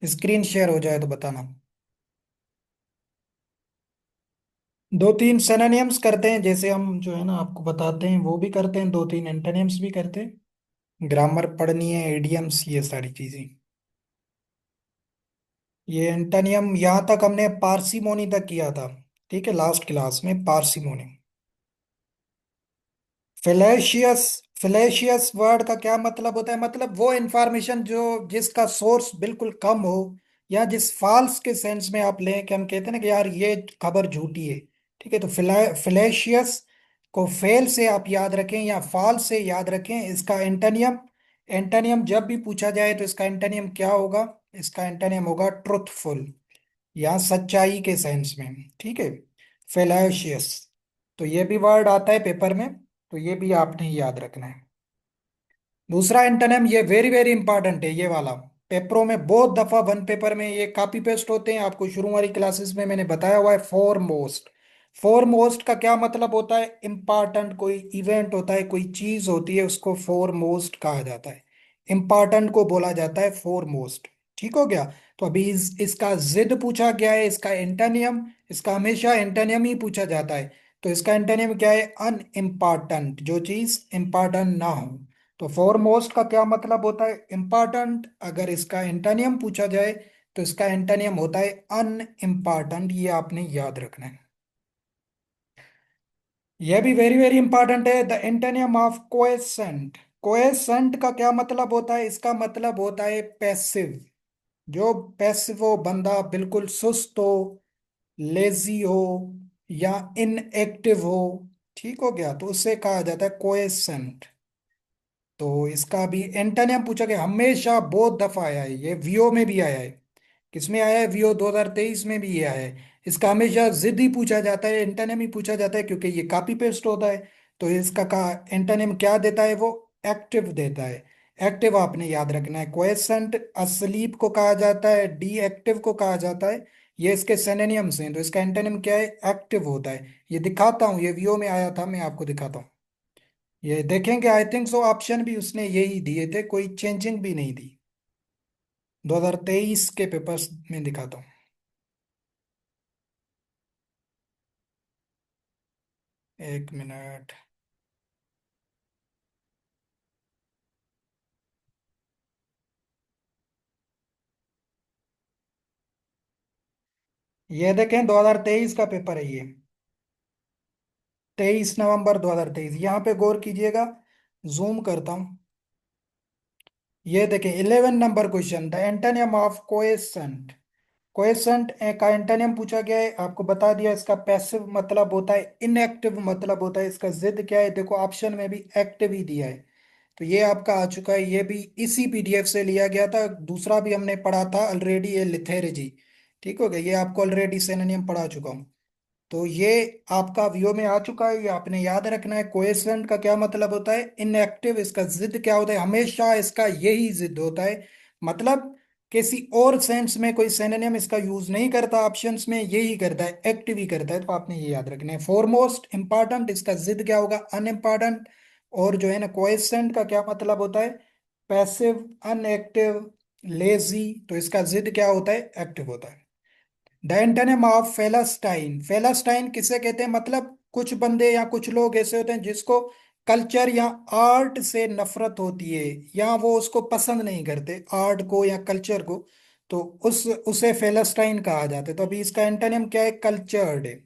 Screen share हो जाए तो बताना। दो तीन सिनोनिम्स करते हैं, जैसे हम जो है ना आपको बताते हैं वो भी करते हैं, दो तीन एंटोनिम्स भी करते हैं। ग्रामर पढ़नी है, इडियम्स, ये सारी चीजें। ये एंटोनियम यहाँ तक हमने पार्सिमोनी तक किया था। ठीक है, लास्ट क्लास में पार्सिमोनी। फेलेशियस। फेलेशियस वर्ड का क्या मतलब होता है? मतलब वो इंफॉर्मेशन जो जिसका सोर्स बिल्कुल कम हो, या जिस फॉल्स के सेंस में आप लें कि हम कहते हैं ना कि यार ये खबर झूठी है। ठीक है, तो फेलेशियस को फेल से आप याद रखें या फॉल्स से याद रखें। इसका एंटोनियम, एंटोनियम जब भी पूछा जाए तो इसका एंटोनियम क्या होगा? इसका एंटोनियम होगा ट्रुथफुल, या सच्चाई के सेंस में। ठीक है, फेलाशियस। तो ये भी वर्ड आता है पेपर में, तो ये भी आपने याद रखना है। दूसरा एंटोनिम, ये वेरी वेरी इंपॉर्टेंट है ये वाला। पेपरों में बहुत दफा वन पेपर में ये कॉपी पेस्ट होते हैं, आपको शुरू वाली क्लासेस में मैंने बताया हुआ है। फोरमोस्ट। फोरमोस्ट का क्या मतलब होता है? इंपॉर्टेंट कोई इवेंट होता है, कोई चीज होती है, उसको फोरमोस्ट कहा जाता है। इंपॉर्टेंट को बोला जाता है फोरमोस्ट। ठीक हो गया? तो अभी इसका जिद पूछा गया है, इसका एंटोनियम। इसका हमेशा एंटोनियम ही पूछा जाता है। तो इसका एंटोनियम क्या है? अनइम्पॉर्टेंट, जो चीज इंपॉर्टेंट ना हो। तो फोरमोस्ट का क्या मतलब होता है? इंपॉर्टेंट। अगर इसका एंटोनियम पूछा जाए तो इसका एंटोनियम होता है अनइम्पॉर्टेंट, ये आपने याद रखना है। यह भी वेरी वेरी इंपॉर्टेंट है, the antonym of quiescent. Quiescent का क्या मतलब होता है? इसका मतलब होता है पैसिव। जो पैसिव हो, बंदा बिल्कुल सुस्त हो, लेजी हो, या इनएक्टिव हो। ठीक हो गया? तो उससे कहा जाता है कोएसेंट। तो इसका भी एंटोनियम पूछा गया, हमेशा बहुत दफा आया है, ये वीओ में भी आया है। किसमें आया है? वीओ 2023 में भी ये आया है। इसका हमेशा जिद ही पूछा जाता है, एंटोनिम ही पूछा जाता है, क्योंकि ये कॉपी पेस्ट होता है। तो इसका का एंटोनिम क्या देता है? वो एक्टिव देता है। एक्टिव आपने याद रखना है। क्वेसेंट असलीप को कहा जाता है, डी एक्टिव को कहा जाता है। ये इसके सिनोनिम्स हैं, तो इसका एंटोनिम क्या है? एक्टिव होता है। ये दिखाता हूँ, ये वीओ में आया था, मैं आपको दिखाता हूँ। ये देखेंगे, आई थिंक सो ऑप्शन भी उसने यही दिए थे, कोई चेंजिंग भी नहीं दी। 2023 के पेपर्स में दिखाता हूँ। एक मिनट। ये देखें, 2023 का पेपर है ये। 23 नवंबर 2023, यहाँ पे गौर कीजिएगा। जूम करता हूँ। ये देखें, 11 number question, the antonym of quiescent. Quiescent का एंटोनिम पूछा गया है, आपको बता दिया। इसका पैसिव मतलब होता है इनएक्टिव, मतलब होता है। इसका जिद क्या है? देखो ऑप्शन में भी एक्टिव ही दिया है। तो ये आपका आ चुका है, ये भी इसी पीडीएफ से लिया गया था। दूसरा भी हमने पढ़ा था ऑलरेडी, ये लिथेरेजी। ठीक हो गया? ये आपको ऑलरेडी सिनोनिम पढ़ा चुका हूँ। तो ये आपका व्यू में आ चुका है, ये आपने याद रखना है। कोएसेंट का क्या मतलब होता है? इनएक्टिव। इसका जिद क्या होता है? हमेशा इसका यही जिद होता है। मतलब किसी और सेंस में कोई सिनोनिम इसका यूज नहीं करता, ऑप्शंस में यही करता है, एक्टिव ही करता है। तो आपने ये याद रखना है। फॉरमोस्ट इंपॉर्टेंट, इसका जिद क्या होगा? अनइम्पॉर्टेंट। और जो है ना, कोएसेंट का क्या मतलब होता है? Passive, unactive, lazy. तो इसका जिद क्या होता है? एक्टिव होता है। The antonym of philistine. Philistine किसे कहते हैं? मतलब कुछ बंदे या कुछ लोग ऐसे होते हैं जिसको कल्चर या आर्ट से नफरत होती है, या वो उसको पसंद नहीं करते, आर्ट को या कल्चर को। तो उसे फेलस्टाइन कहा जाता है। तो अभी इसका एंटोनिम क्या है? कल्चर्ड है।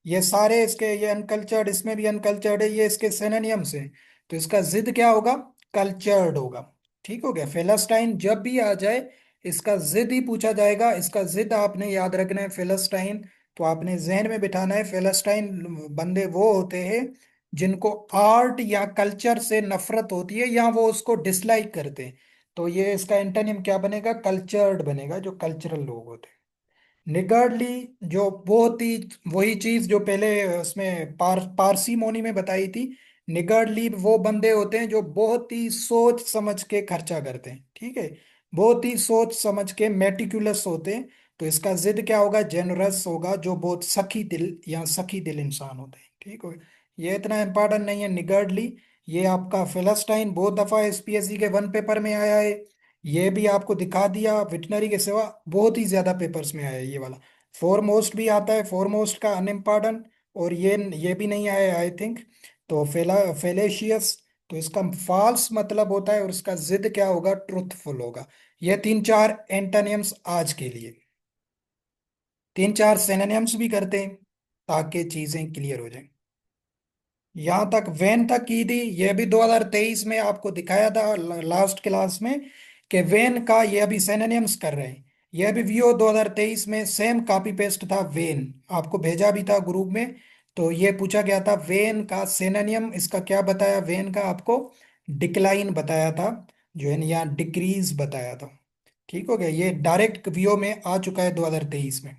ये सारे इसके, ये अनकल्चर्ड, इसमें भी अनकल्चर्ड है, ये इसके सिनोनिम्स हैं। तो इसका जिद क्या होगा? कल्चर्ड होगा। ठीक हो गया? फेलस्टाइन जब भी आ जाए, इसका जिद ही पूछा जाएगा। इसका जिद आपने याद रखना है, फेलस्टाइन। तो आपने जहन में बिठाना है, फेलस्टाइन बंदे वो होते हैं जिनको आर्ट या कल्चर से नफरत होती है, या वो उसको डिसलाइक करते हैं। तो ये इसका एंटोनिम क्या बनेगा? कल्चर्ड बनेगा, जो कल्चरल लोग होते हैं। निगर्डली, जो बहुत ही वही चीज जो पहले उसमें पारसीमोनी में बताई थी। निगर्डली वो बंदे होते हैं जो बहुत ही सोच समझ के खर्चा करते हैं। ठीक है, बहुत ही सोच समझ के मेटिकुलस होते हैं। तो इसका जिद क्या होगा? जेनरस होगा, जो बहुत सखी दिल या सखी दिल इंसान होते हैं। ठीक हो? ये इतना इंपॉर्टेंट नहीं है निगर्डली। ये आपका फिलस्टाइन बहुत दफा एसपीएससी के वन पेपर में आया है। ये भी आपको दिखा दिया, वेटनरी के सिवा बहुत ही ज्यादा पेपर्स में आया है ये वाला। फोरमोस्ट भी आता है, फोरमोस्ट का अनइम्पॉर्टेंट। और ये भी नहीं आया आई थिंक। तो फेलेशियस, तो इसका फॉल्स मतलब होता है और इसका जिद क्या होगा, ट्रुथफुल होगा। ये तीन चार एंटोनियम्स आज के लिए। तीन चार सिनोनिम्स भी करते हैं ताकि चीजें क्लियर हो जाए। यहां तक वेन तक की थी, ये भी 2023 में आपको दिखाया था लास्ट क्लास में कि वेन का ये अभी सिनोनिम्स कर रहे हैं। ये भी वीओ 2023 में सेम कॉपी पेस्ट था, वेन आपको भेजा भी था ग्रुप में। तो ये पूछा गया था वेन का सिनोनिम, इसका क्या बताया, वेन का आपको डिक्लाइन बताया था, जो है यहाँ डिक्रीज बताया था। ठीक हो गया, ये डायरेक्ट वीओ में आ चुका है 2023 में।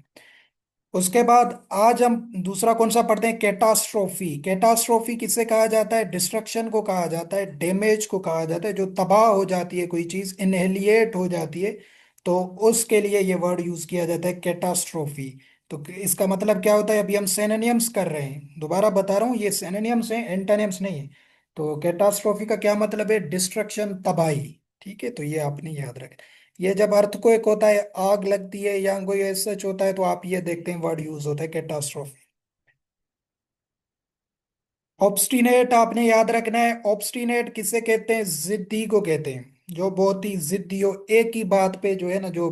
उसके बाद आज हम दूसरा कौन सा पढ़ते हैं, कैटास्ट्रोफी। कैटास्ट्रोफी किसे कहा जाता है, डिस्ट्रक्शन को कहा जाता है, डैमेज को कहा जाता है, जो तबाह हो जाती है कोई चीज, इनहेलिएट हो जाती है। तो उसके लिए ये वर्ड यूज किया जाता है कैटास्ट्रोफी। तो इसका मतलब क्या होता है, अभी हम सिनोनिम्स कर रहे हैं, दोबारा बता रहा हूँ ये सिनोनिम्स हैं, एंटोनिम्स नहीं है। तो कैटास्ट्रोफी का क्या मतलब है, डिस्ट्रक्शन, तबाही। ठीक है, तो ये आपने याद रखना। ये जब अर्थक्वेक होता है, आग लगती है या कोई ऐसा सच होता है, तो आप ये देखते हैं वर्ड यूज होता है कैटास्ट्रोफी। ऑब्स्टिनेट आपने याद रखना है, ऑब्स्टिनेट किसे कहते हैं, जिद्दी को कहते हैं। जो बहुत ही जिद्दी हो, एक ही बात पे जो है ना, जो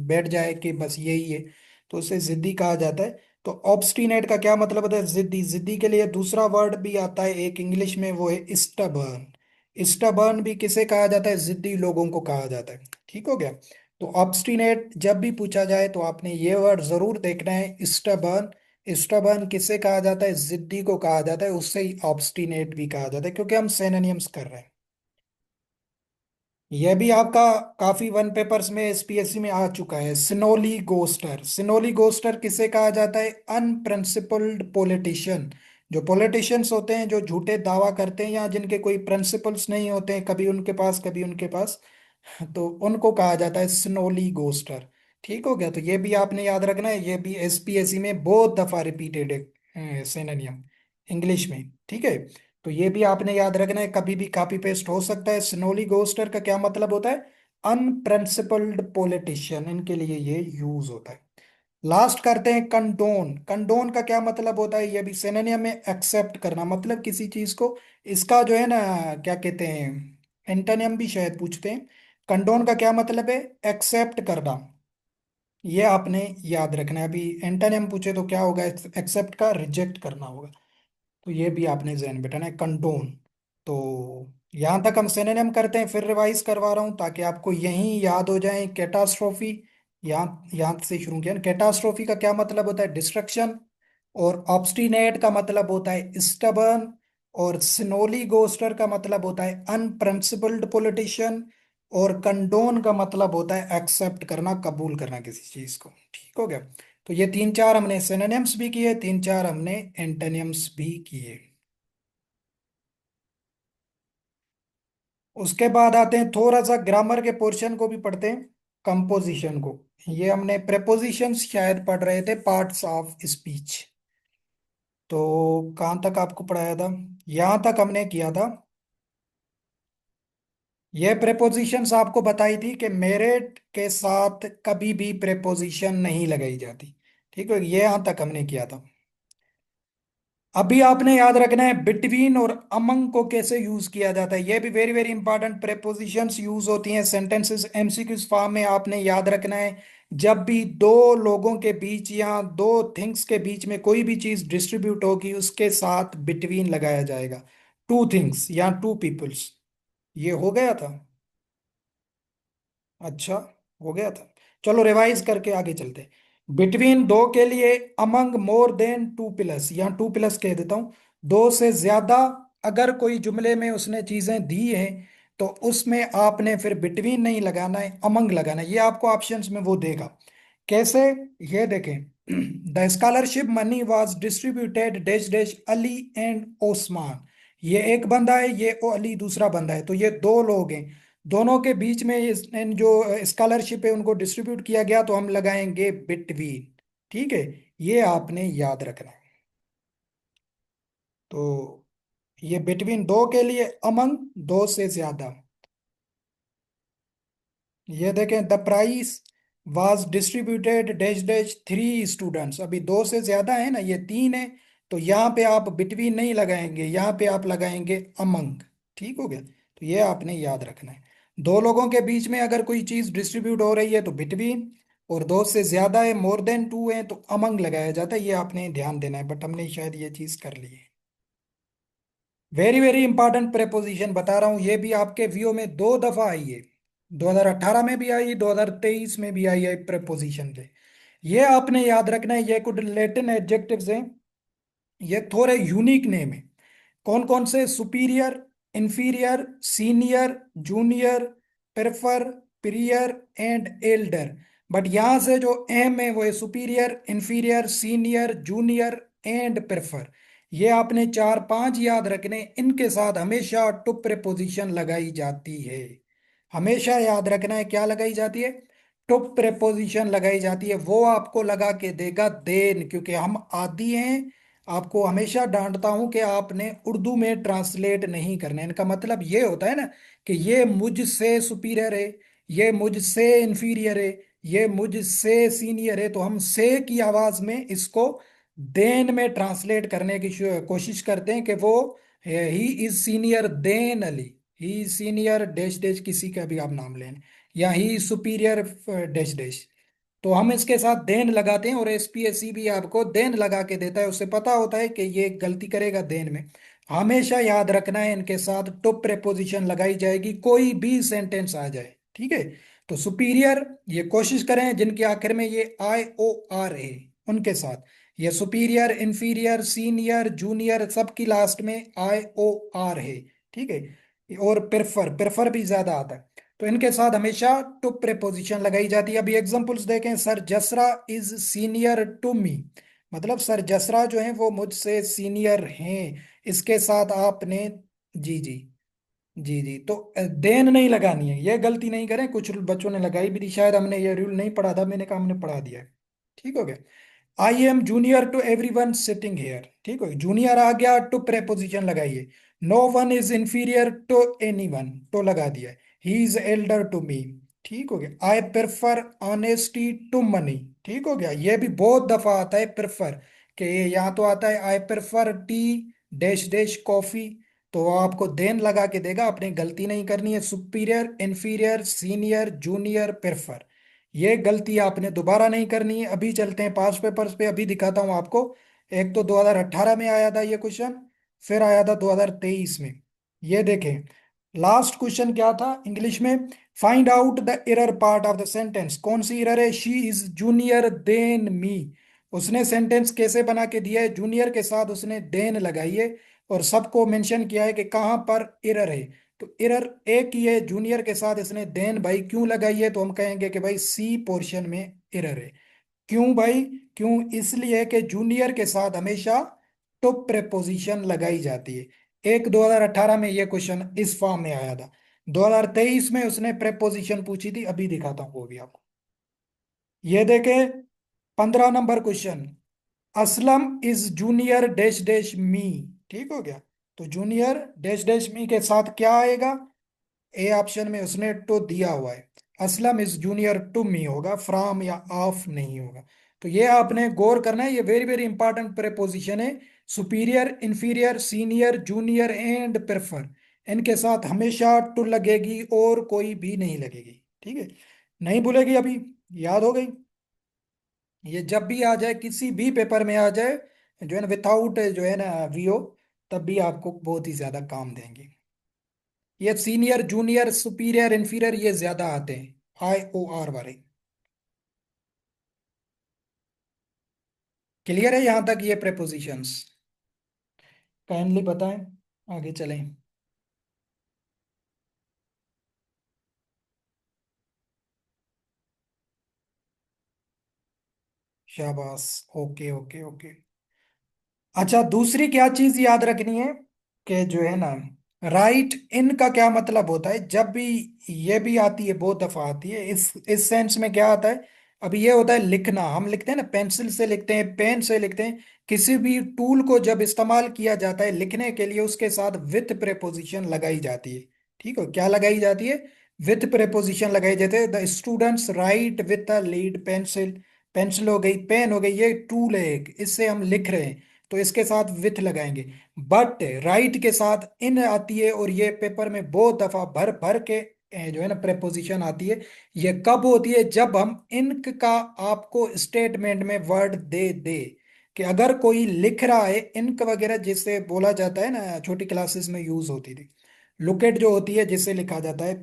बैठ जाए कि बस यही है, तो उसे जिद्दी कहा जाता है। तो ऑब्स्टिनेट का क्या मतलब होता है, जिद्दी। जिद्दी के लिए दूसरा वर्ड भी आता है एक इंग्लिश में, वो है स्टबर्न। स्टबर्न भी किसे कहा जाता है, जिद्दी लोगों को कहा जाता है। ठीक हो गया। तो ऑब्स्टिनेट जब भी पूछा जाए तो आपने ये वर्ड जरूर देखना है, स्टबर्न। स्टबर्न किसे कहा जाता है, जिद्दी को कहा जाता है, उससे ही ऑब्स्टिनेट भी कहा जाता है, क्योंकि हम सिनोनिम्स कर रहे हैं। यह भी आपका काफी वन पेपर्स में एसपीएससी में आ चुका है, सिनोली गोस्टर। सिनोली गोस्टर किसे कहा जाता है, अनप्रिंसिपल्ड पॉलिटिशियन। जो पॉलिटिशियंस होते हैं, जो झूठे दावा करते हैं या जिनके कोई प्रिंसिपल्स नहीं होते हैं, कभी उनके पास कभी उनके पास, तो उनको कहा जाता है स्नोली गोस्टर। ठीक हो गया, तो ये भी आपने याद रखना है, ये भी एसपीएससी में बहुत दफा रिपीटेड है सिनोनियम इंग्लिश में। ठीक है, तो ये भी आपने याद रखना है, कभी भी कॉपी पेस्ट हो सकता है। स्नोली गोस्टर का क्या मतलब होता है, अनप्रिंसिपल्ड पॉलिटिशियन, इनके लिए ये यूज होता है। लास्ट करते हैं कंडोन। कंडोन का क्या मतलब होता है, ये भी सिनोनिम में एक्सेप्ट करना, मतलब किसी चीज को, इसका जो है ना, क्या कहते हैं, एंटोनिम भी शायद पूछते हैं। कंडोन का क्या मतलब है, एक्सेप्ट करना। ये आपने याद रखना है, अभी एंटोनिम पूछे तो क्या होगा, एक्सेप्ट का रिजेक्ट करना होगा। तो ये भी आपने जहन बैठाना है, कंडोन। तो यहाँ तक हम सिनोनिम करते हैं, फिर रिवाइज करवा रहा हूँ ताकि आपको यही याद हो जाए। कैटास्ट्रोफी, यहाँ यहाँ से शुरू किया। कैटास्ट्रोफी का क्या मतलब होता है, डिस्ट्रक्शन। और ऑब्स्टिनेट का मतलब होता है स्टबर्न। और सिनोली गोस्टर का मतलब होता है अनप्रिंसिपल्ड पॉलिटिशियन। और कंडोन का मतलब होता है एक्सेप्ट करना, कबूल करना किसी चीज को। ठीक हो गया। तो ये तीन चार हमने सिनोनिम्स भी किए, तीन चार हमने एंटोनिम्स भी किए। उसके बाद आते हैं, थोड़ा सा ग्रामर के पोर्शन को भी पढ़ते हैं, कंपोजिशन को। ये हमने प्रेपोजिशंस शायद पढ़ रहे थे, पार्ट्स ऑफ स्पीच। तो कहाँ तक आपको पढ़ाया था, यहाँ तक हमने किया था। ये प्रेपोजिशंस आपको बताई थी कि मेरिट के साथ कभी भी प्रेपोजिशन नहीं लगाई जाती। ठीक है, ये यहाँ तक हमने किया था। अभी आपने याद रखना है बिटवीन और अमंग को कैसे यूज किया जाता है, ये भी very very important. Prepositions use होती हैं सेंटेंसेस, एमसीक्यूज फॉर्म में, आपने याद रखना है। जब भी दो लोगों के बीच या दो थिंग्स के बीच में कोई भी चीज डिस्ट्रीब्यूट होगी, उसके साथ बिटवीन लगाया जाएगा। टू थिंग्स या टू पीपल्स, ये हो गया था। अच्छा, हो गया था। चलो रिवाइज करके आगे चलते। बिटवीन दो के लिए, among more than two plus, या टू प्लस कह देता हूं, दो से ज्यादा। अगर कोई जुमले में उसने चीजें दी हैं, तो उसमें आपने फिर बिटवीन नहीं लगाना है, अमंग लगाना है। ये आपको ऑप्शंस में वो देगा कैसे, ये देखें। The scholarship money was distributed dash dash Ali and Osman. ये एक बंदा है, ये ओ अली दूसरा बंदा है, तो ये दो लोग हैं। दोनों के बीच में इन जो स्कॉलरशिप है उनको डिस्ट्रीब्यूट किया गया, तो हम लगाएंगे बिटवीन। ठीक है, ये आपने याद रखना है। तो ये बिटवीन दो के लिए, अमंग दो से ज्यादा। ये देखें, the price was distributed dash dash three students, अभी दो से ज्यादा है ना, ये तीन है। तो यहाँ पे आप बिटवीन नहीं लगाएंगे, यहाँ पे आप लगाएंगे अमंग। ठीक हो गया, तो ये आपने याद रखना है। दो लोगों के बीच में अगर कोई चीज डिस्ट्रीब्यूट हो रही है तो बिटवीन, और दो से ज्यादा है, मोर देन टू है, तो अमंग लगाया जाता है। ये आपने ध्यान देना है, बट हमने शायद ये चीज कर ली है। वेरी वेरी इंपॉर्टेंट प्रेपोजिशन बता रहा हूं, ये भी आपके वीओ में दो दफा आई है। 2018 में भी आई, 2023 में भी आई है प्रेपोजिशन पे। ये आपने याद रखना है, ये कुछ लैटिन एडजेक्टिव्स हैं, ये थोड़े यूनिक नेम है। कौन कौन से? Superior, inferior, senior, junior, prefer, prior and Elder. But यहां से जो एम है वो है superior, inferior, senior, junior and prefer. ये आपने चार पांच याद रखने, इनके साथ हमेशा टू प्रेपोजिशन लगाई जाती है। हमेशा याद रखना है, क्या लगाई जाती है? टू प्रेपोजिशन लगाई जाती है। वो आपको लगा के देगा देन, क्योंकि हम आदी हैं। आपको हमेशा डांटता हूं कि आपने उर्दू में ट्रांसलेट नहीं करना है। इनका मतलब ये होता है ना कि ये मुझसे सुपीरियर है, ये मुझसे इंफीरियर है, ये मुझसे सीनियर है, तो हम से की आवाज में इसको देन में ट्रांसलेट करने की कोशिश करते हैं कि वो he is senior then Ali, he senior dash dash, किसी का भी आप नाम लें, या ही सुपीरियर डैश डैश। तो हम इसके साथ देन लगाते हैं, और एसपीएससी भी आपको देन लगा के देता है, उससे पता होता है कि ये गलती करेगा देन में। हमेशा याद रखना है, इनके साथ टू प्रेपोजिशन लगाई जाएगी, कोई भी सेंटेंस आ जाए। ठीक है, तो सुपीरियर, ये कोशिश करें जिनके आखिर में ये आई ओ आर है उनके साथ। ये सुपीरियर, इंफीरियर, सीनियर, जूनियर, सबकी लास्ट में आई ओ आर है। ठीक है, और प्रेफर, प्रेफर भी ज्यादा आता है। तो इनके साथ हमेशा टू प्रेपोजिशन लगाई जाती है। अभी एग्जांपल्स देखें, sir Jasra is senior to me, मतलब सर जसरा जो है वो मुझसे सीनियर हैं। इसके साथ आपने, जी जी, जी जी, तो देन नहीं लगानी है, ये गलती नहीं करें। कुछ बच्चों ने लगाई भी थी, शायद हमने ये रूल नहीं पढ़ा था, मैंने कहा हमने पढ़ा दिया है। ठीक हो गया। I am junior to every one sitting here, ठीक है, जूनियर आ गया, टू प्रेपोजिशन लगाइए। No one is inferior to any one, तो लगा दिया। He is elder to me, ठीक हो गया। I prefer honesty to money, ठीक हो गया। ये भी बहुत दफा आता है प्रेफर, कि यहाँ तो आता है I prefer tea dash dash coffee, तो वो आपको देन लगा के देगा, आपने गलती नहीं करनी है। Superior, inferior, senior, junior, prefer, ये गलती आपने दोबारा नहीं करनी है। अभी चलते हैं पास पेपर्स पे, अभी दिखाता हूं आपको। एक तो 2018 में आया था ये क्वेश्चन, फिर आया था 2023 में। ये देखें, लास्ट क्वेश्चन क्या था इंग्लिश में? Find out the error part of the sentence. कौन सी एरर है? She is junior than me. उसने सेंटेंस कैसे बना के दिया है? जूनियर के साथ उसने देन लगाई है, और सबको मेंशन किया है कि कहाँ पर एरर है। तो एरर एक ही है, जूनियर के साथ इसने देन भाई क्यों लगाई है? तो हम कहेंगे कि भाई सी पोर्शन में एरर है। क्यों भाई? क्यों? इसलिए कि जूनियर के साथ हमेशा टू प्रेपोजिशन लगाई जाती है। एक 2018 में ये क्वेश्चन इस फॉर्म में आया था, 2023 में उसने प्रेपोजिशन पूछी थी, अभी दिखाता हूँ वो भी आपको। ये देखे, 15 number question, Aslam is junior dash dash मी, ठीक हो गया। तो जूनियर डैश डैश मी के साथ क्या आएगा? ए ऑप्शन में उसने टू दिया हुआ है, Aslam is junior to me होगा, फ्रॉम या ऑफ नहीं होगा। तो ये आपने गौर करना है, ये वेरी वेरी इंपॉर्टेंट प्रेपोजिशन है। Superior, inferior, senior, junior and prefer, इनके साथ हमेशा टू लगेगी और कोई भी नहीं लगेगी। ठीक है, नहीं भूलेगी अभी, याद हो गई। ये जब भी आ जाए, किसी भी पेपर में आ जाए, जो है ना, विथआउट जो है ना वीओ, तब भी आपको बहुत ही ज्यादा काम देंगे। ये सीनियर, जूनियर, सुपीरियर, इंफीरियर ये ज्यादा आते हैं, आई ओ आर वाले। क्लियर है यहां तक ये प्रेपोजिशंस? काइंडली बताएं, आगे चलें। शाबाश, ओके ओके ओके। अच्छा, दूसरी क्या चीज याद रखनी है, कि जो है ना, राइट इन का क्या मतलब होता है? जब भी ये भी आती है, बहुत दफा आती है, इस सेंस में क्या आता है? अभी ये होता है लिखना, हम लिखते हैं ना, पेंसिल से लिखते हैं, पेन से लिखते हैं। किसी भी टूल को जब इस्तेमाल किया जाता है लिखने के लिए, उसके साथ विथ प्रेपोजिशन लगाई जाती है। ठीक है, क्या लगाई जाती है? विथ प्रेपोजिशन लगाई जाते हैं। The students right with a lead pencil. Pencil हो गई, पेन हो गई, ये टूल है एक, इससे हम लिख रहे हैं, तो इसके साथ विथ लगाएंगे। बट राइट के साथ इन आती है, और ये पेपर में बहुत दफा भर भर के जो है ना प्रेपोजिशन आती है। ये कब होती है? जब हम इनक का आपको स्टेटमेंट में वर्ड दे दे, कि अगर कोई लिख रहा है इनक वगैरह, जिससे बोला जाता है ना, छोटी क्लासेस में यूज होती थी। लुकेट जो होती है जिससे लिखा जाता है,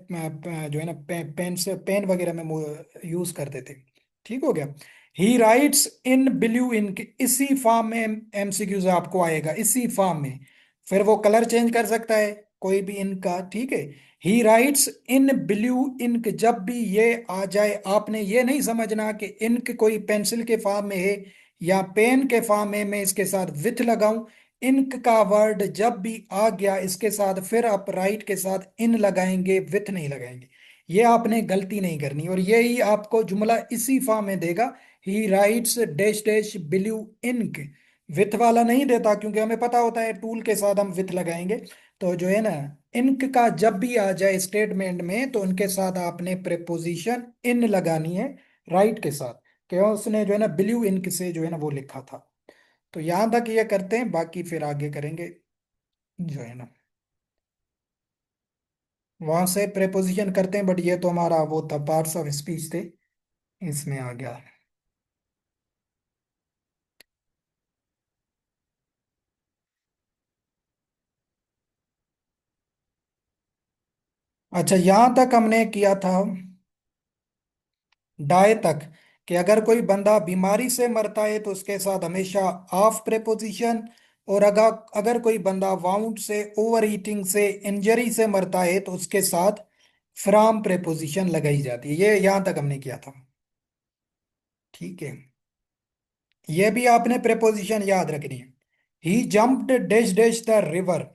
जो है ना पेन से, पेन वगैरह में यूज करते थे। ठीक हो गया। He writes in blue ink, इसी फॉर्म में एमसीक्यूज आपको आएगा, इसी फॉर्म में। फिर वो कलर चेंज कर सकता है कोई भी इंक का, ठीक है। He writes in blue ink, जब भी ये आ जाए, आपने ये नहीं समझना कि इंक कोई पेंसिल के फॉर्म में है या पेन के फॉर्म में, मैं इसके साथ विथ लगाऊं। इनक का वर्ड जब भी आ गया इसके साथ, फिर आप राइट के साथ इन लगाएंगे, विथ नहीं लगाएंगे। ये आपने गलती नहीं करनी, और यही आपको जुमला इसी फॉर्म में देगा। He writes dash dash blue ink. With वाला नहीं देता, क्योंकि हमें पता होता है टूल के साथ हम विथ लगाएंगे। तो जो है ना, इनक का जब भी आ जाए स्टेटमेंट में, तो उनके साथ आपने प्रेपोजिशन इन लगानी है, राइट के साथ। क्यों? उसने जो है ना ब्लू इंक से जो है ना वो लिखा था। तो यहां तक ये करते हैं, बाकी फिर आगे करेंगे जो है ना, वहां से प्रेपोजिशन करते हैं। बट ये तो हमारा वो था, पार्ट्स ऑफ स्पीच थे, इसमें आ गया। अच्छा, यहां तक हमने किया था डाय तक, कि अगर कोई बंदा बीमारी से मरता है तो उसके साथ हमेशा ऑफ प्रेपोजिशन। और अगर अगर कोई बंदा वाउंड से, ओवर ईटिंग से, इंजरी से मरता है तो उसके साथ फ्रॉम प्रेपोजिशन लगाई जाती है। ये यहां तक हमने किया था। ठीक है। ये भी आपने प्रेपोजिशन याद रखनी है। He jumped dash dash the river.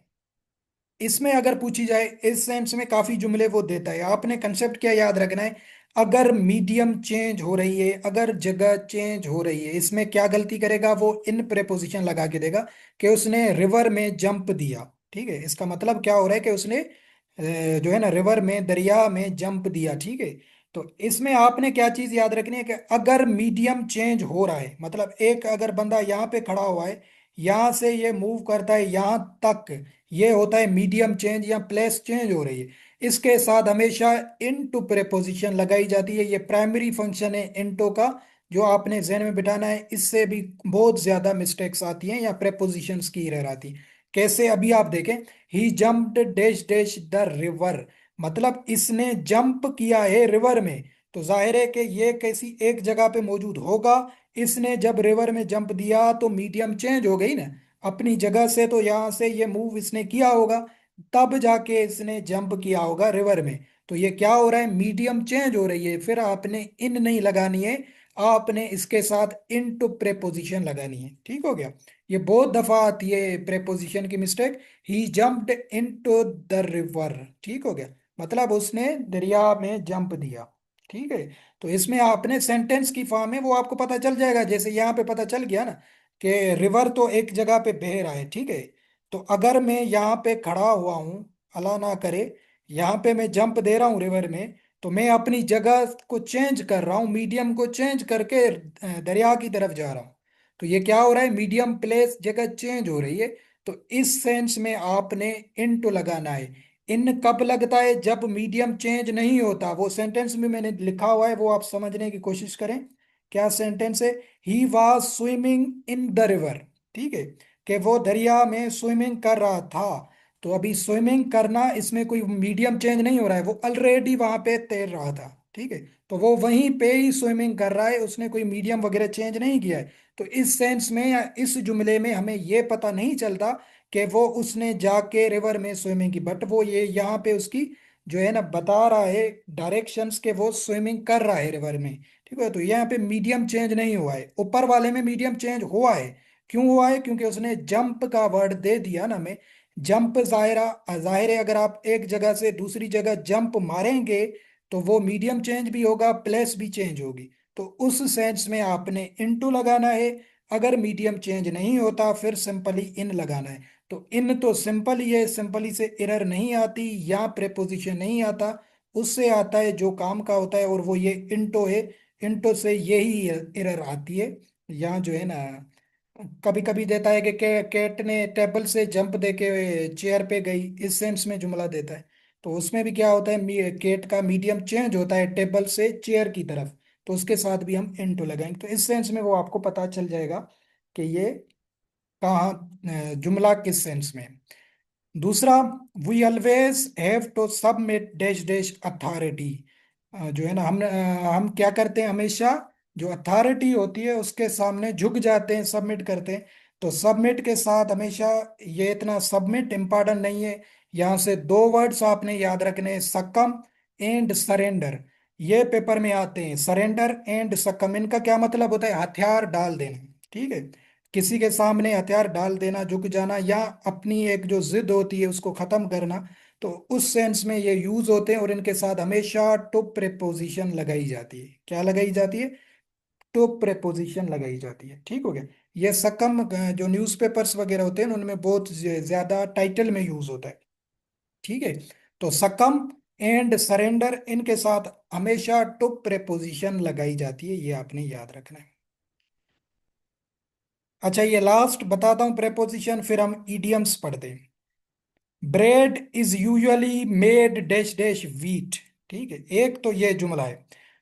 इसमें अगर पूछी जाए, इस सेंस में काफी जुमले वो देता है, आपने कंसेप्ट क्या याद रखना है? अगर मीडियम चेंज हो रही है, अगर जगह चेंज हो रही है, इसमें क्या गलती करेगा वो? इन प्रेपोजिशन लगा के देगा, कि उसने रिवर में जंप दिया। ठीक है, इसका मतलब क्या हो रहा है कि उसने जो है ना रिवर में, दरिया में जंप दिया। ठीक है। तो इसमें आपने क्या चीज याद रखनी है, कि अगर मीडियम चेंज हो रहा है, मतलब एक अगर बंदा यहाँ पे खड़ा हुआ है, यहाँ से ये मूव करता है यहाँ तक, ये होता है मीडियम चेंज या प्लेस चेंज हो रही है। इसके साथ हमेशा इनटू प्रेपोजिशन लगाई जाती है। ये प्राइमरी फंक्शन है इनटू का, जो आपने जहन में बिठाना है। इससे भी बहुत ज्यादा मिस्टेक्स आती हैं या प्रेपोजिशंस की एरर आती है। कैसे? अभी आप देखें, he jumped dash dash the river, मतलब इसने जंप किया है रिवर में। तो जाहिर है कि ये कैसी एक जगह पे मौजूद होगा। इसने जब रिवर में जंप दिया तो मीडियम चेंज हो गई ना अपनी जगह से, तो यहाँ से ये मूव इसने किया होगा, तब जाके इसने जंप किया होगा रिवर में। तो ये क्या हो रहा है? मीडियम चेंज हो रही है। फिर आपने इन नहीं लगानी है, आपने इसके साथ इनटू प्रेपोजिशन लगानी है। ठीक हो गया। ये बहुत दफा आती है प्रेपोजिशन की mistake. He jumped into the river. ठीक हो गया, मतलब उसने दरिया में जंप दिया। ठीक है। तो इसमें आपने सेंटेंस की फॉर्म है वो आपको पता चल जाएगा, जैसे यहाँ पे पता चल गया ना, कि रिवर तो एक जगह पे बह रहा है। ठीक है। तो अगर मैं यहाँ पे खड़ा हुआ हूँ, अल्लाह ना करे, यहाँ पे मैं जंप दे रहा हूँ रिवर में, तो मैं अपनी जगह को चेंज कर रहा हूँ, मीडियम को चेंज करके दरिया की तरफ जा रहा हूँ। तो ये क्या हो रहा है? मीडियम प्लेस, जगह चेंज हो रही है। तो इस सेंस में आपने इनटू लगाना है। इन कब लगता है? जब मीडियम चेंज नहीं होता। वो सेंटेंस में मैंने लिखा हुआ है, वो आप समझने की कोशिश करें। क्या सेंटेंस है? He was swimming in the river. ठीक है, कि वो दरिया में स्विमिंग कर रहा था। तो अभी स्विमिंग करना, इसमें कोई मीडियम चेंज नहीं हो रहा है, वो ऑलरेडी वहां पे तैर रहा था। ठीक है। तो वो वहीं पे ही स्विमिंग कर रहा है, उसने कोई मीडियम वगैरह चेंज नहीं किया है। तो इस सेंस में या इस जुमले में हमें ये पता नहीं चलता कि वो उसने जाके रिवर में स्विमिंग की, बट वो ये यहाँ पे उसकी जो है ना बता रहा है डायरेक्शंस, के वो स्विमिंग कर रहा है रिवर में। ठीक है। तो यहाँ पे मीडियम चेंज नहीं हुआ है, ऊपर वाले में मीडियम चेंज हुआ है। क्यों हुआ है? क्योंकि उसने जंप का वर्ड दे दिया ना हमें। जंप जाहिर जाहिर है, अगर आप एक जगह से दूसरी जगह जंप मारेंगे तो वो मीडियम चेंज भी होगा, प्लेस भी चेंज होगी। तो उस सेंस में आपने इनटू लगाना है। अगर मीडियम चेंज नहीं होता फिर सिंपली इन लगाना है। तो इन तो सिंपल ही है, सिंपली से एरर नहीं आती या प्रेपोजिशन नहीं आता। उससे आता है जो काम का होता है, और वो ये इंटो है। इंटो से यही एरर आती है। यहाँ जो है ना, कभी कभी देता है कि कैट ने टेबल से जंप दे के चेयर पे गई, इस सेंस में जुमला देता है। तो उसमें भी क्या होता है, कैट का मीडियम चेंज होता है टेबल से चेयर की तरफ, तो उसके साथ भी हम इनटू लगाएंगे, तो इस सेंस में वो आपको पता चल जाएगा कि ये कहाँ जुमला किस सेंस में है। दूसरा, we always have to submit dash dash authority. जो है ना, हम क्या करते हैं, हमेशा जो अथॉरिटी होती है उसके सामने झुक जाते हैं, सबमिट करते हैं। तो सबमिट के साथ हमेशा, ये इतना सबमिट इम्पॉर्टेंट नहीं है। यहाँ से दो वर्ड्स आपने याद रखने हैं, सकम एंड सरेंडर। ये पेपर में आते हैं, सरेंडर एंड सकम, इनका क्या मतलब होता है, हथियार डाल देना। ठीक है, किसी के सामने हथियार डाल देना, झुक जाना, या अपनी एक जो जिद होती है उसको खत्म करना। तो उस सेंस में ये यूज होते हैं, और इनके साथ हमेशा टू प्रेपोजिशन लगाई जाती है। क्या लगाई जाती है, टू प्रेपोजिशन लगाई जाती है। ठीक हो गया। ये सकम जो न्यूज़पेपर्स वगैरह होते हैं उनमें बहुत ज्यादा टाइटल में यूज होता है। ठीक है, तो सकम एंड सरेंडर, इनके साथ हमेशा टू प्रेपोजिशन लगाई जाती है, ये आपने याद रखना है। अच्छा, ये लास्ट बताता हूं प्रेपोजिशन, फिर हम इडियम्स पढ़ते हैं। Bread is usually made dash dash wheat. ठीक है, एक तो ये जुमला है।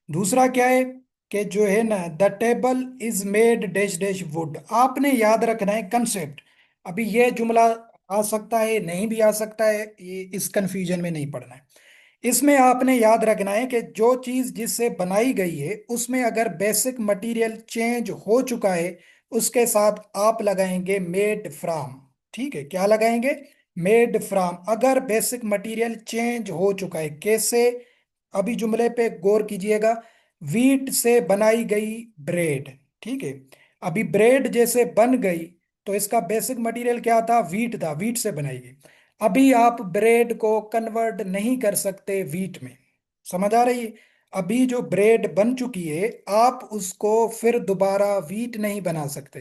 दूसरा क्या है, कि जो है ना, the table is made dash dash would. आपने याद रखना है कंसेप्ट। अभी ये जुमला आ सकता है, नहीं भी आ सकता है, ये इस कंफ्यूजन में नहीं पड़ना है। इसमें आपने याद रखना है कि जो चीज जिससे बनाई गई है उसमें अगर बेसिक मटेरियल चेंज हो चुका है, उसके साथ आप लगाएंगे मेड फ्रॉम। ठीक है, क्या लगाएंगे, मेड फ्रॉम। अगर बेसिक मटेरियल चेंज हो चुका है, कैसे, अभी जुमले पे गौर कीजिएगा। वीट से बनाई गई ब्रेड। ठीक है, अभी ब्रेड जैसे बन गई, तो इसका बेसिक मटेरियल क्या था, वीट था, वीट से बनाई गई। अभी आप ब्रेड को कन्वर्ट नहीं कर सकते वीट में। समझ आ रही है। अभी जो ब्रेड बन चुकी है, आप उसको फिर दोबारा वीट नहीं बना सकते।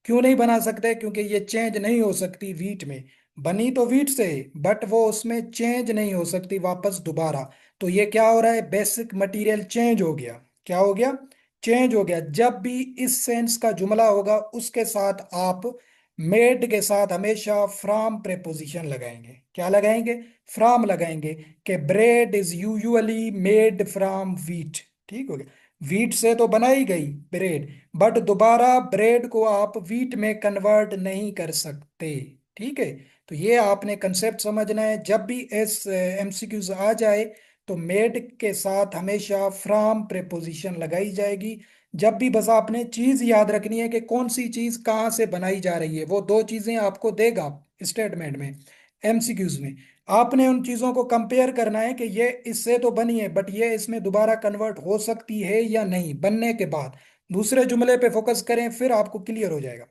क्यों नहीं बना सकते, क्योंकि ये चेंज नहीं हो सकती वीट में। बनी तो वीट से, बट वो उसमें चेंज नहीं हो सकती वापस दोबारा। तो ये क्या हो रहा है, बेसिक मटेरियल चेंज हो गया। क्या हो गया, चेंज हो गया। जब भी इस सेंस का जुमला होगा, उसके साथ आप मेड के साथ हमेशा फ्रॉम प्रेपोजिशन लगाएंगे। क्या लगाएंगे, फ्रॉम लगाएंगे। कि bread is usually made from wheat. ठीक हो गया, व्हीट से तो बनाई गई ब्रेड, बट दोबारा ब्रेड को आप व्हीट में कन्वर्ट नहीं कर सकते। ठीक है, तो ये आपने कंसेप्ट समझना है। जब भी एस एमसीक्यूज आ जाए, तो मेड के साथ हमेशा फ्रॉम प्रेपोजिशन लगाई जाएगी। जब भी, बस आपने चीज याद रखनी है कि कौन सी चीज कहाँ से बनाई जा रही है, वो दो चीजें आपको देगा स्टेटमेंट में, एमसीक्यूज में। आपने उन चीजों को कंपेयर करना है कि ये इससे तो बनी है, बट ये इसमें दोबारा कन्वर्ट हो सकती है या नहीं, बनने के बाद। दूसरे जुमले पे फोकस करें, फिर आपको क्लियर हो जाएगा।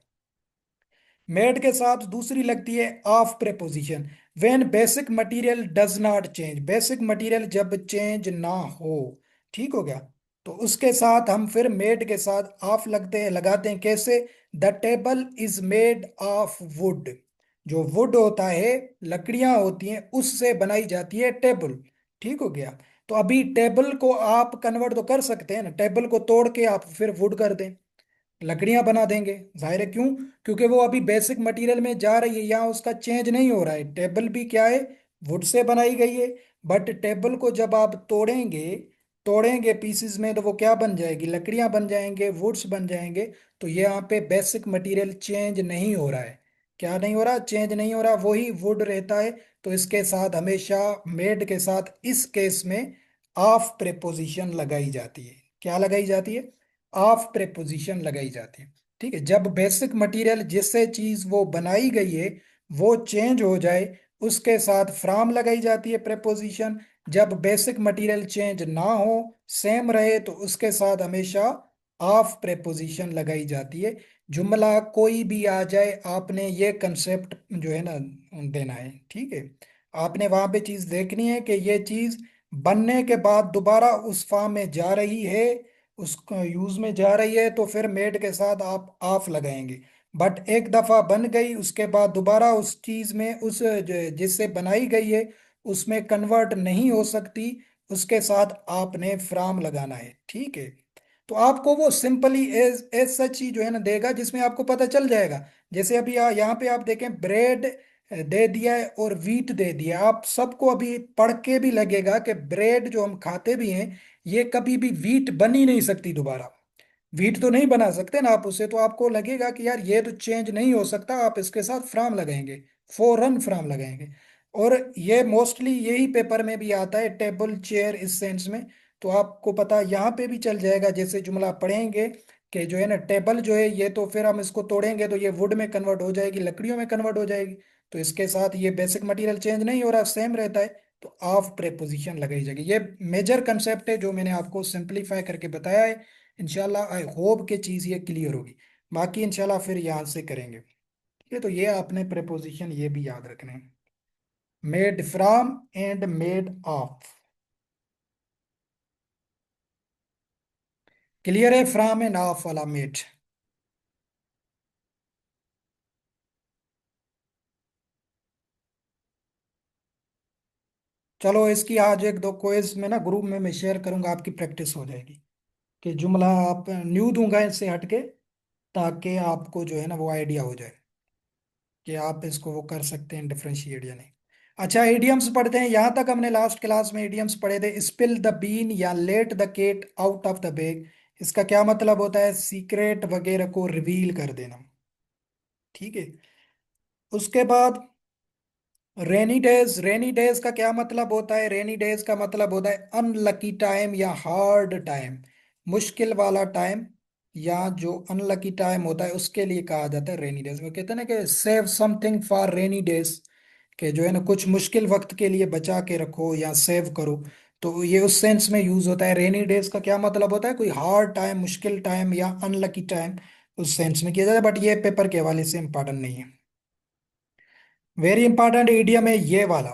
मेड के साथ दूसरी लगती है of preposition. When basic material does not change, basic material जब चेंज ना हो। ठीक हो गया, तो उसके साथ हम फिर मेड के साथ ऑफ लगते हैं, लगाते हैं। कैसे, the table is made of would. जो वुड होता है, लकड़ियां होती हैं, उससे बनाई जाती है टेबल। ठीक हो गया, तो अभी टेबल को आप कन्वर्ट तो कर सकते हैं ना, टेबल को तोड़ के आप फिर वुड कर दें, लकड़ियां बना देंगे। जाहिर है, क्यों, क्योंकि वो अभी बेसिक मटेरियल में जा रही है, यहाँ उसका चेंज नहीं हो रहा है। टेबल भी क्या है, वुड से बनाई गई है। बट टेबल को जब आप तोड़ेंगे, तोड़ेंगे पीसेस में, तो वो क्या बन जाएगी, लकड़ियां बन जाएंगे, वुड्स बन जाएंगे। तो ये यहाँ पे बेसिक मटेरियल चेंज नहीं हो रहा है। क्या नहीं हो रहा, चेंज नहीं हो रहा, वही वुड रहता है। तो इसके साथ हमेशा मेड के साथ इस केस में ऑफ प्रेपोजिशन लगाई जाती है। क्या लगाई जाती है, ऑफ प्रेपोजिशन लगाई जाती है। ठीक है, जब बेसिक मटेरियल जिससे चीज वो बनाई गई है वो चेंज हो जाए, उसके साथ फ्रॉम लगाई जाती है प्रेपोजिशन। जब बेसिक मटेरियल चेंज ना हो, सेम रहे, तो उसके साथ हमेशा ऑफ प्रेपोजिशन लगाई जाती है। जुमला कोई भी आ जाए, आपने ये कंसेप्ट जो है ना देना है। ठीक है, आपने वहां पे चीज देखनी है कि ये चीज बनने के बाद दोबारा उस फॉर्म में जा रही है, उस यूज में जा रही है, तो फिर मेड के साथ आप ऑफ लगाएंगे। बट एक दफा बन गई, उसके बाद दोबारा उस चीज में, उस जिससे बनाई गई है उसमें कन्वर्ट नहीं हो सकती, उसके साथ आपने फ्राम लगाना है, ठीक है। तो आपको वो सिंपली एज एज सच ही जो है ना देगा, जिसमें आपको पता चल जाएगा। जैसे अभी यहाँ पे आप देखें, ब्रेड दे दिया है और वीट दे दिया, आप सबको अभी पढ़ के भी लगेगा कि ब्रेड जो हम खाते भी हैं, ये कभी भी वीट बन ही नहीं सकती दोबारा। वीट तो नहीं बना सकते ना आप उसे, तो आपको लगेगा कि यार ये तो चेंज नहीं हो सकता, आप इसके साथ फ्राम लगाएंगे, फॉरन फ्राम लगाएंगे। और ये मोस्टली यही पेपर में भी आता है, टेबल चेयर इस सेंस में। तो आपको पता यहाँ पे भी चल जाएगा, जैसे जुमला पढ़ेंगे कि जो है ना टेबल जो है ये, तो फिर हम इसको तोड़ेंगे तो ये वुड में कन्वर्ट हो जाएगी, लकड़ियों में कन्वर्ट हो जाएगी। तो इसके साथ ये बेसिक मटेरियल चेंज नहीं हो रहा, सेम रहता है। तो ऑफ प्रेपोजिशन लगाई जाएगी। ये मेजर कंसेप्ट है जो मैंने आपको सिंपलीफाई करके बताया है। इंशाल्लाह आई होप कि चीज़ ये क्लियर होगी। बाकी इंशाल्लाह फिर यहाँ से करेंगे, ठीक है। तो ये आपने प्रेपोजिशन ये भी याद रखने हैं, made from and made of. Clear है, फ्रॉम एंड ऑफ वाला मेड। चलो इसकी आज एक दो क्विज में ना ग्रुप में मैं शेयर करूंगा, आपकी प्रैक्टिस हो जाएगी कि जुमला आप न्यू दूंगा इससे हटके, ताकि आपको जो है ना वो आइडिया हो जाए कि आप इसको वो कर सकते हैं डिफरेंशिएट या नहीं। अच्छा, इडियम्स पढ़ते हैं। यहां तक हमने लास्ट क्लास में इडियम्स पढ़े थे, स्पिल द बीन या let the cat out of the bag. इसका क्या मतलब होता है? सीक्रेट वगैरह को रिवील कर देना, ठीक है। उसके बाद रेनी डेज, रेनी डेज का क्या मतलब होता है? रेनी डेज का मतलब होता है अनलकी टाइम या हार्ड टाइम, मुश्किल वाला टाइम, या जो अनलकी टाइम होता है उसके लिए कहा जाता है रेनी डेज। वो कहते हैं ना कि save something for rainy days, कि जो है ना कुछ मुश्किल वक्त के लिए बचा के रखो या सेव करो। तो ये उस सेंस में यूज होता है। रेनी डेज का क्या मतलब होता है? कोई हार्ड टाइम, मुश्किल टाइम या अनलकी टाइम, उस सेंस में किया जाता है। बट ये पेपर के हवाले से इंपॉर्टेंट नहीं है। वेरी इंपॉर्टेंट इडियम है ये वाला,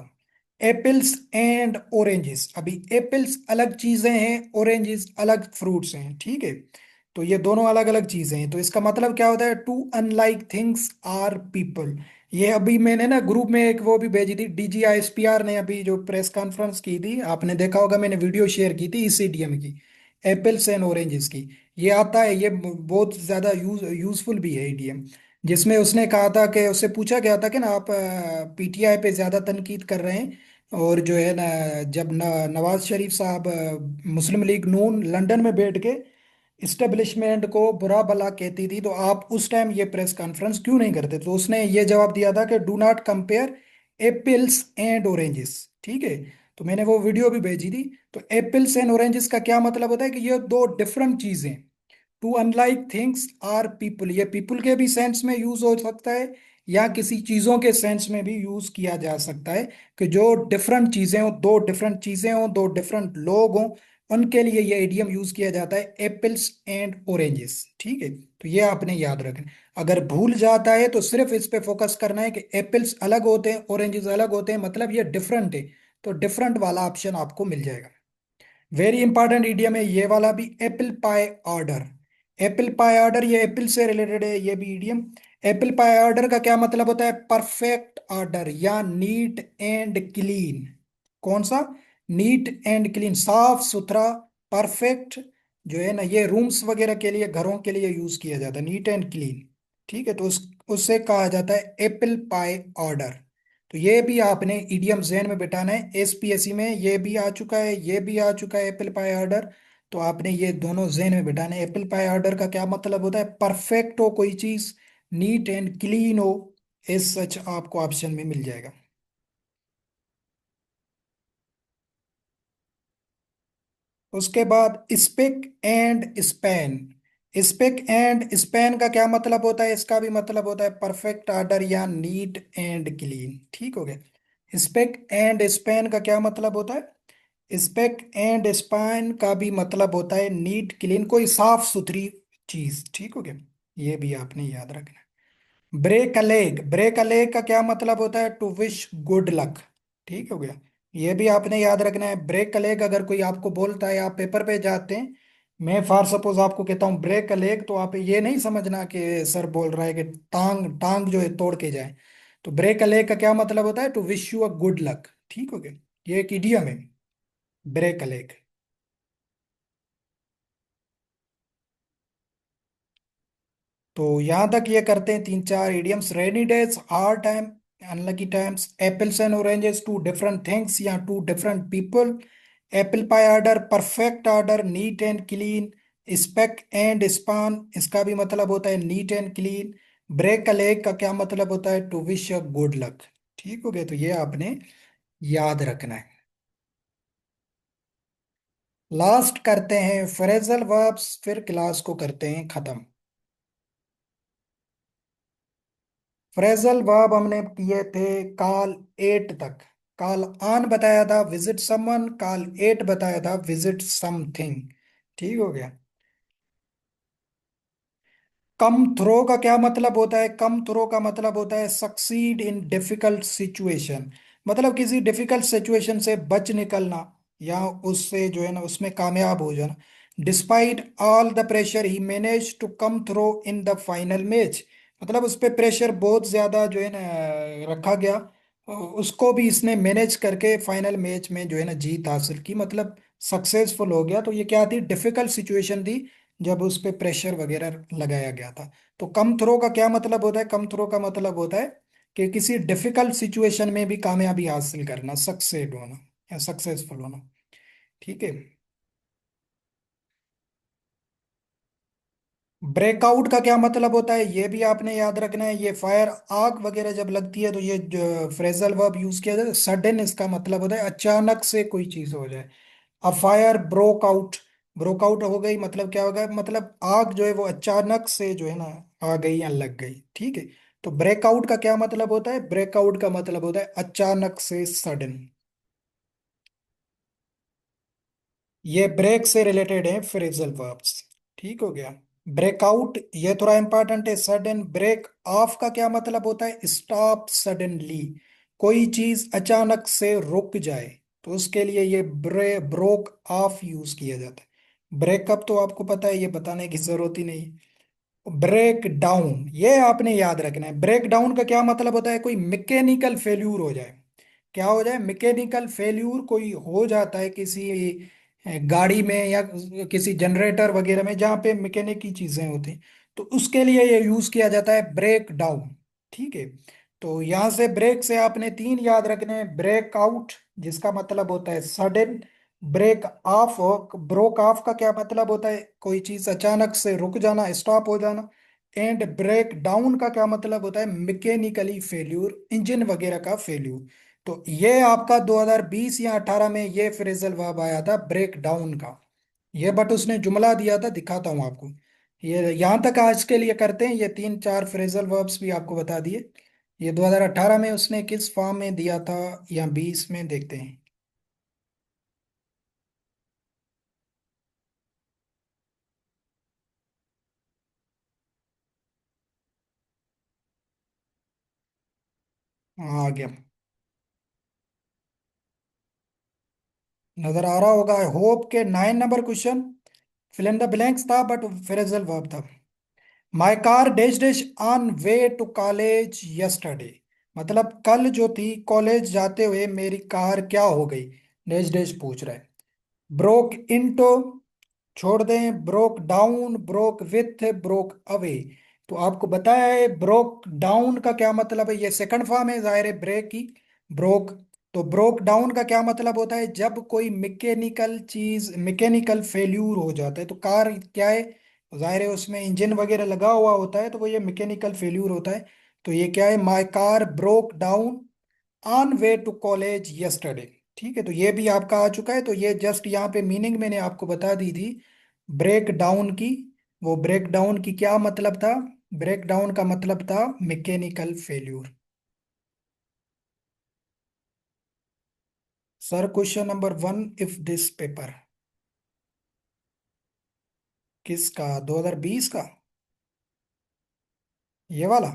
एप्पल्स एंड ऑरेंजेस। अभी एप्पल्स अलग चीजें हैं, ऑरेंजेस अलग फ्रूट्स हैं, ठीक है। तो ये दोनों अलग अलग चीजें हैं। तो इसका मतलब क्या होता है? To unlike things or people. ये अभी मैंने ना ग्रुप में एक वो भी भेजी थी, DGISPR ने अभी जो प्रेस कॉन्फ्रेंस की थी, आपने देखा होगा, मैंने वीडियो शेयर की थी इस इडियम की, एप्पल्स एंड ऑरेंजेस की। ये आता है, ये बहुत ज्यादा यूजफुल भी है इडियम। जिसमें उसने कहा था कि उससे पूछा गया था कि ना आप PTI पे ज्यादा तनकीद कर रहे हैं, और जो है ना जब नवाज शरीफ साहब मुस्लिम लीग नून लंदन में बैठ के इस्टेब्लिशमेंट को बुरा भला कहती थी, तो आप उस टाइम ये प्रेस कॉन्फ्रेंस क्यों नहीं करते? तो उसने ये जवाब दिया था कि do not compare apples and oranges, ठीक है। तो मैंने वो वीडियो भी भेजी थी। तो एप्पल्स एंड ऑरेंजेस का क्या मतलब होता है कि ये दो डिफरेंट चीजें। To unlike things or people, ये पीपल के भी सेंस में यूज हो सकता है, या किसी चीजों के सेंस में भी यूज किया जा सकता है, कि जो डिफरेंट चीजें हो, दो डिफरेंट चीजें हो, दो डिफरेंट लोग हों, उनके लिए ये इडियम यूज किया जाता है, एप्पल्स एंड ऑरेंजेस, ठीक है। तो ये आपने याद रखना। अगर भूल जाता है तो सिर्फ इस पे फोकस करना है कि एप्पल्स अलग होते हैं, ऑरेंजेस अलग होते हैं, मतलब ये डिफरेंट है। तो डिफरेंट वाला ऑप्शन आपको मिल जाएगा। वेरी इंपॉर्टेंट इडियम है ये वाला भी, Apple pie order. Apple pie order, ये एप्पल से रिलेटेड है ये भी इडियम। एप्पल पाई ऑर्डर का क्या मतलब होता है? परफेक्ट ऑर्डर या नीट एंड क्लीन। कौन सा? नीट एंड क्लीन, साफ सुथरा, परफेक्ट। जो है ना ये रूम्स वगैरह के लिए, घरों के लिए यूज किया जाता है, नीट एंड क्लीन, ठीक है। तो उससे कहा जाता है एप्पल पाई ऑर्डर। तो ये भी आपने ईडीएम जहन में बिठाना है। SPSC में ये भी आ चुका है, ये भी आ चुका है एप्पल पाई ऑर्डर। तो आपने ये दोनों जहन में बिठाने। एप्पल पाई ऑर्डर का क्या मतलब होता है? परफेक्ट हो कोई चीज, नीट एंड क्लीन हो, एज सच आपको ऑप्शन में मिल जाएगा। उसके बाद spick and span. Spick and span का क्या मतलब होता है? इसका भी मतलब होता है परफेक्ट ऑर्डर या नीट एंड क्लीन, ठीक हो गया। स्पिक एंड स्पैन का क्या मतलब होता है? स्पेक एंड स्पाइन का भी मतलब होता है नीट क्लीन, कोई साफ सुथरी चीज, ठीक हो गया। ये भी आपने याद रखना। Break a leg, break a leg का क्या मतलब होता है? टू विश गुड लक, ठीक हो गया। ये भी आपने याद रखना है। ब्रेक अ लेग अगर कोई आपको बोलता है, आप पेपर पे जाते हैं, मैं फॉर सपोज आपको कहता हूँ ब्रेक अ लेग, तो आप ये नहीं समझना कि सर बोल रहा है कि टांग टांग जो है तोड़ के जाए। तो ब्रेक अ लेग का क्या मतलब होता है? To wish you a good luck, ठीक हो गया। ये एक इडियम है। Break a leg. तो यहां तक ये करते हैं तीन चार idioms. Rainy days, hard time, unlucky times, apples and oranges, two different things या two different people, apple pie order, perfect order, neat and clean, spick and span, इसका भी मतलब होता है neat and clean. Break a leg का क्या मतलब होता है? To wish a good luck. ठीक हो गया, तो ये आपने याद रखना है। लास्ट करते हैं फ्रेजल वर्ब्स, फिर क्लास को करते हैं खत्म। फ्रेजल वर्ब हमने किए थे काल एट तक। काल आन बताया था विजिट समवन, काल एट बताया था विजिट समथिंग। ठीक हो गया। कम थ्रो का क्या मतलब होता है? कम थ्रो का मतलब होता है सक्सीड इन डिफिकल्ट सिचुएशन। मतलब किसी डिफिकल्ट सिचुएशन से बच निकलना, या उससे जो है ना उसमें कामयाब हो जाना। Despite all the pressure he manage to come through in the final match. मतलब उस पे प्रेशर बहुत ज्यादा जो है ना रखा गया, उसको भी इसने मैनेज करके फाइनल मैच में जो है ना जीत हासिल की, मतलब सक्सेसफुल हो गया। तो ये क्या थी? डिफिकल्ट सिचुएशन थी, जब उस पे प्रेशर वगैरह लगाया गया था। तो कम थ्रो का क्या मतलब होता है? कम थ्रो का मतलब होता है कि किसी डिफिकल्ट सिचुएशन में भी कामयाबी हासिल करना, सक्सेड होना या सक्सेसफुल होना। ठीक है। ब्रेकआउट का क्या मतलब होता है? ये भी आपने याद रखना है। ये फायर, आग वगैरह जब लगती है तो ये फ्रेजल वर्ब यूज किया जाता है। सडन इसका मतलब होता है अचानक से कोई चीज हो जाए। A fire broke out, broke out हो गई मतलब क्या होगा? मतलब आग जो है वो अचानक से जो है ना आ गई या लग गई। ठीक है। तो ब्रेकआउट का क्या मतलब होता है? ब्रेकआउट का मतलब होता है अचानक से, सडन। ये ब्रेक से रिलेटेड है फ्रेजल वर्ब्स। ठीक हो गया। ब्रेकआउट ये थोड़ा इंपॉर्टेंट है। सडन। ब्रेक ऑफ का क्या मतलब होता है? स्टॉप सडनली, कोई चीज अचानक से रुक जाए, तो उसके लिए ये ब्रोक ऑफ यूज किया जाता है। ब्रेकअप तो आपको पता है, ये बताने की जरूरत ही नहीं। ब्रेक डाउन ये आपने याद रखना है। ब्रेक डाउन का क्या मतलब होता है? कोई मैकेनिकल फेल्यूर हो जाए। क्या हो जाए? मैकेनिकल फेल्यूर कोई हो जाता है किसी गाड़ी में या किसी जनरेटर वगैरह में, जहाँ पे मैकेनिक की चीजें होती हैं, तो उसके लिए ये यूज किया जाता है ब्रेक डाउन। ठीक है। तो यहाँ से ब्रेक से आपने तीन याद रखने हैं। ब्रेक आउट जिसका मतलब होता है sudden, break off, broke off का क्या मतलब होता है? कोई चीज अचानक से रुक जाना, स्टॉप हो जाना। एंड ब्रेक डाउन का क्या मतलब होता है? मैकेनिकली फेल्यूर, इंजन वगैरह का फेल्यूर। तो ये आपका 2020 या 18 में ये फ्रेजल वर्ब आया था ब्रेक डाउन का। ये बट उसने जुमला दिया था, दिखाता हूँ आपको। ये यहाँ तक आज के लिए करते हैं, ये तीन चार फ्रेजल वर्ब्स भी आपको बता दिए। ये 2018 में उसने किस फॉर्म में दिया था, या 20 में, देखते हैं। हाँ, आ गया। नजर आ रहा होगा आई होप के। 9 number question fill in the blanks था, बट फ्रेजल वर्ब था। My car dash dash on way to college yesterday. मतलब कल जो थी कॉलेज जाते हुए मेरी कार क्या हो गई, डैश डैश पूछ रहा है। ब्रोक इनटू, छोड़ दें। Broke down, broke with, broke away. तो आपको बताया है ब्रोक डाउन का क्या मतलब है। ये सेकंड फॉर्म है जाहिर है ब्रेक की, ब्रोक। तो ब्रोक डाउन का क्या मतलब होता है? जब कोई मैकेनिकल चीज, मैकेनिकल फेल्यूर हो जाता है। तो कार क्या है? जाहिर है उसमें इंजन वगैरह लगा हुआ होता है, तो वो ये मैकेनिकल फेल्यूर होता है। तो ये क्या है? My car broke down on way to college yesterday. ठीक है, तो ये भी आपका आ चुका है। तो ये जस्ट यहाँ पे मीनिंग मैंने आपको बता दी थी ब्रेक डाउन की। वो ब्रेक डाउन की क्या मतलब था? ब्रेक डाउन का मतलब था mechanical failure. Sir question number 1, if this paper. किसका? 2020 का? ये वाला?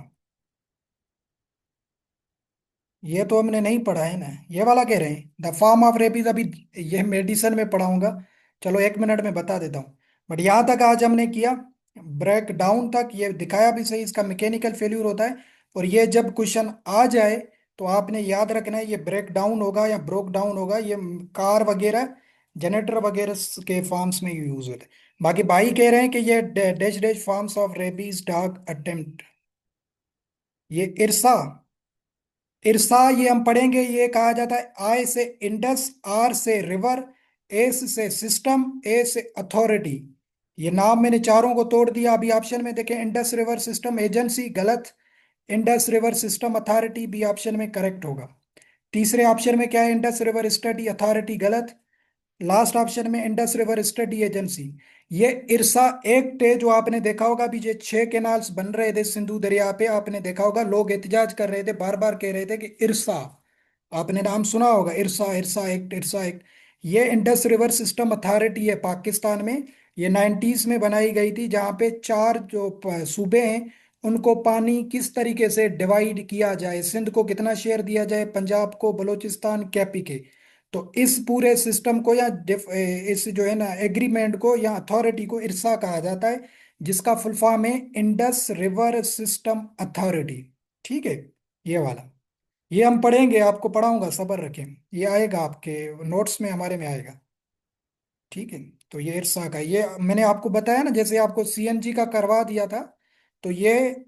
ये तो हमने नहीं पढ़ा है ना। ये वाला कह रहे हैं द फॉर्म ऑफ रेबीज, अभी ये मेडिसिन में पढ़ाऊंगा। चलो 1 मिनट में बता देता हूँ। बट यहाँ तक आज हमने किया, ब्रेक डाउन तक ये दिखाया भी सही, इसका मैकेनिकल फेल्यूर होता है। और ये जब क्वेश्चन आ जाए तो आपने याद रखना है ये ब्रेक डाउन होगा या ब्रोक डाउन होगा। ये कार वगैरह जनरेटर वगैरह के फार्म्स में यूज होते हैं। बाकी भाई कह रहे हैं कि ये dash dash farms of rabies dog attempt, ये इरसा, इरसा ये हम पढ़ेंगे, ये कहा जाता है आई से इंडस, आर से रिवर, एस से सिस्टम, ए से अथॉरिटी। ये नाम मैंने चारों को तोड़ दिया। अभी ऑप्शन में देखें, इंडस रिवर सिस्टम एजेंसी गलत, Indus river system authority B option में करेक्ट होगा। तीसरे ऑप्शन में क्या है, इंडस रिवर स्टडी अथॉरिटी गलत। लास्ट ऑप्शन में इंडस रिवर स्टडी एजेंसी। ये इरसा एक्ट है जो आपने देखा होगा, अभी ये 6 कैनाल्स बन रहे थे सिंधु दरिया पे, आपने देखा होगा लोग एहतजाज कर रहे थे, बार बार कह रहे थे कि इरसा, आपने नाम सुना होगा, इरसा, इरसा एक्ट, इरसा एक्ट। ये इंडस रिवर सिस्टम अथॉरिटी है पाकिस्तान में। ये 90s में बनाई गई थी, जहाँ पे चार जो सूबे हैं उनको पानी किस तरीके से डिवाइड किया जाए, सिंध को कितना शेयर दिया जाए, पंजाब को, बलूचिस्तान, केपी के। तो इस पूरे सिस्टम को या इस जो है ना एग्रीमेंट को या अथॉरिटी को इरसा कहा जाता है, जिसका फुल फॉर्म है इंडस रिवर सिस्टम अथॉरिटी। ठीक है, ये वाला, ये हम पढ़ेंगे, आपको पढ़ाऊंगा, सब्र रखें, ये आएगा आपके नोट्स में, हमारे में आएगा। ठीक है, तो ये इरसा का, ये मैंने आपको बताया ना, जैसे आपको सीएनजी का करवा दिया था, तो ये